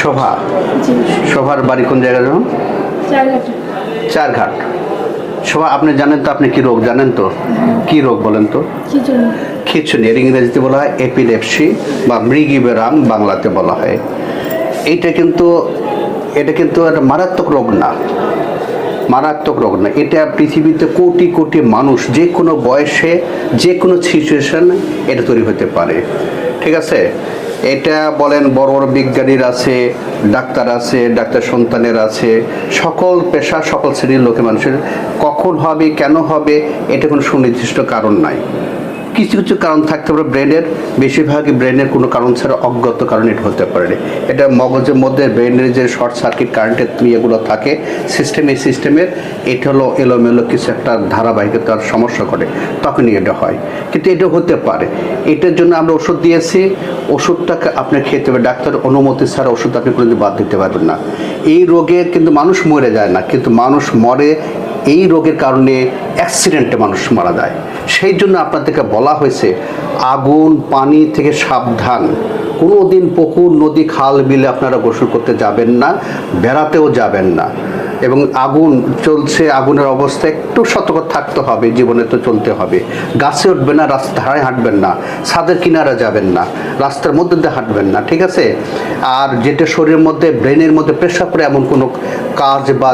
শোভা, জি শোভার বাড়ি কোন জায়গায় যেন? চারঘাটে। চারঘাট। শোভা, আপনি জানেন তো, আপনি কি রোগ জানেন তো? কি রোগ বলেন তো? খিচুড়ি। খিঁচুনি, এর ইংরেজিতে বলা হয় এপিলেপসি বা মৃগীবেরাম বাংলাতে বলা হয়। এটা কিন্তু একটা মারাত্মক রোগ না, মারাত্মক রোগ না। এটা পৃথিবীতে কোটি কোটি মানুষ যে কোনো বয়সে যে কোনো সিচুয়েশন এটা তৈরি হতে পারে, ঠিক আছে? এটা বলেন বড় বড় বিজ্ঞানীর আছে, ডাক্তার আছে, ডাক্তার সন্তানের আছে, সকল পেশা সকল শ্রেণীর লোকে মানুষের কখন হবে কেন হবে এটা কোনো সুনির্দিষ্ট কারণ নাই। কিছু কিছু কারণ থাকতে পারে ব্রেনের, বেশিরভাগই ব্রেনের কোনো কারণ ছাড়া অজ্ঞাত কারণ এটা হতে পারে। এটা মগজের মধ্যে ব্রেনের যে শর্ট সার্কিট কারেন্টের ইয়েগুলো থাকে সিস্টেমের এটা হলো এলোমেলো কিছু একটা ধারাবাহিকতার সমস্যা করে, তখনই এটা হয়। কিন্তু এটা হতে পারে, এটার জন্য আমরা ওষুধ দিয়েছি, ওষুধটাকে আপনার খেতে হবে, ডাক্তার অনুমতি ছাড়া ওষুধ আপনি কোনোদিন বাদ দিতে পারবেন না। এই রোগে কিন্তু মানুষ মরে যায় না, কিন্তু মানুষ মরে এই রোগের কারণে অ্যাক্সিডেন্টে মানুষ মারা যায়। সেই জন্য আপনাদেরকে বলা হয়েছে আগুন পানি থেকে সাবধান, কোনো দিন পুকুর নদী খাল বিলে আপনারা গোসল করতে যাবেন না, বেড়াতেও যাবেন না। এবং আগুন চলছে, আগুনের অবস্থা একটু সতর্ক থাকতে হবে, জীবনে তো চলতে হবে। গাছে উঠবেন না, রাস্তায় হাঁটবেন না, ছাদের কিনারা যাবেন না, রাস্তার মধ্যে দিয়ে হাঁটবেন না, ঠিক আছে? আর যেটা শরীরের মধ্যে ব্রেনের মধ্যে প্রেশার করে এমন কোনো কাজ বা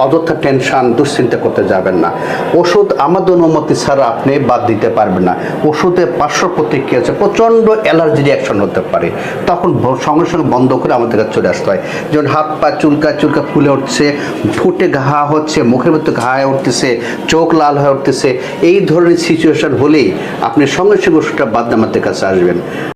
অযথা টেনশন দুশ্চিন্তা করতে যাবেন না। ওষুধ আমাদের অনুমতি ছাড়া আপনি বাদ দিতে পারবেন না। ওষুধে পার্শ্ব প্রতিক্রিয়া আছে, প্রচণ্ড অ্যালার্জি রিয়াকশন হতে পারে, তখন সঙ্গে সঙ্গে বন্ধ করে আমাদের কাছে চলে আসতে হয়। যেমন হাত পা চুলকা ফুলে উঠছে, ঠোঁটে ঘা হচ্ছে, মুখের মধ্যে ঘা হয়ে উঠতেছে, চোখ লাল হয়ে উঠতেছে, এই ধরনের সিচুয়েশন হলেই আপনি সঙ্গে সঙ্গে ওষুধটা বাদ দিয়ে আমাদের কাছে আসবেন।